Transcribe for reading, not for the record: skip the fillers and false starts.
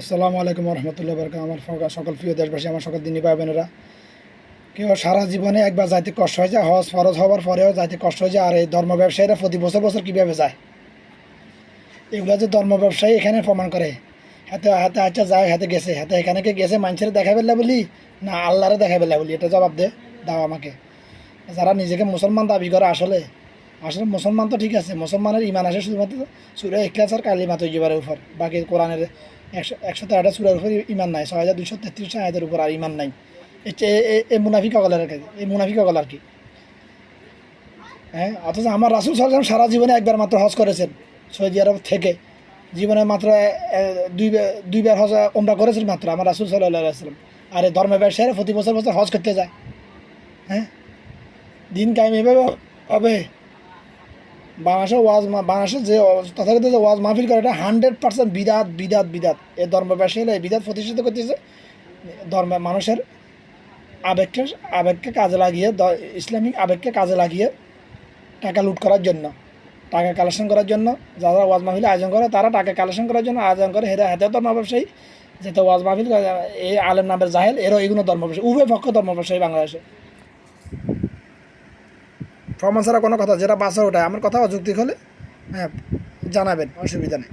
আসসালামু আলাইকুম রহমতুল্লাহ বরকাত। আমার সকল প্রিয় দেশবাসী, আমার সকল দিনী ভাই বোনেরা, কেউ সারা জীবনে একবার যাইতে কষ্ট হয়ে যায়, হজ ফরজ হওয়ার পরেও যাইতে কষ্ট হয়ে যায়। আর এই ধর্ম ব্যবসায়ীরা প্রতি বছর বছর কীভাবে যায়, এগুলো যে ধর্ম ব্যবসায়ী এখানে প্রমাণ করে। হাতে হাতে আচ্ছা যায়, হাতে গেছে, হাতে এখানে গেছে মানুষের দেখা পেলে বলি না আল্লাহরে দেখা পেলে বলি, এটা জবাব দাও আমাকে। যারা নিজেকে মুসলমান দাবি করে, আসলে আসলে মুসলমান তো ঠিক আছে, মুসলমানের ইমান আসে শুধুমাত্র সূরা ইখলাস আর কালিমা তৈয়িবার উপর। বাকি কোরআনের 113টা সূরার উপর ইমান নাই, 6233 আয়াতের উপর আর ইমান নাই। এই মুনাফিক অগলার আর কি, এই মুনাফিক অগল আর কি। হ্যাঁ, অথচ আমার রাসূল সাল্লাল্লাহু আলাইহি ওয়াসাল্লাম সারা জীবনে একবার মাত্র হজ করেছেন সৌদি আরব থেকে। জীবনে মাত্র দুইবার হজ ওমরা করেছেন মাত্র আমার রাসূল সাল্লাল্লাহু আলাইহি ওয়াসাল্লাম। আর এই ধর্মের ব্যবসায়ীরা প্রতি বছর বছর হজ করতে যায়। হ্যাঁ, দিন কায়েম এভাবে হবে। বাংলাদেশের যে তথাকথিত যে ওয়াজ মাহফিল করে, এটা 100% বিদাত বিদাত বিদাত। এই ধর্ম ব্যবসায়ীরা এই বিদাত প্রতিষ্ঠিত করতেছে মানুষের আবেগকে কাজে লাগিয়ে, ইসলামিক আবেগকে কাজে লাগিয়ে টাকা লুট করার জন্য, টাকা কালেকশন করার জন্য। যারা ওয়াজ মাহফিল আয়োজন করে তারা টাকা কালেকশন করার জন্য আয়োজন করে। হাতে ধর্ম ব্যবসায়ী, যেটা ওয়াজ মাহফিল এই আলেম নামের জাহেল, এরও এগুলো ধর্ম ব্যবসায়ী, উভয় পক্ষ ধর্ম ব্যবসায়ী বাংলাদেশে। প্রমাণ ছাড়া কোনো কথা যেটা বাঁচা ওঠায়, আমার কথা অযৌক্তিক হলে হ্যাঁ জানাবেন, অসুবিধা নেই।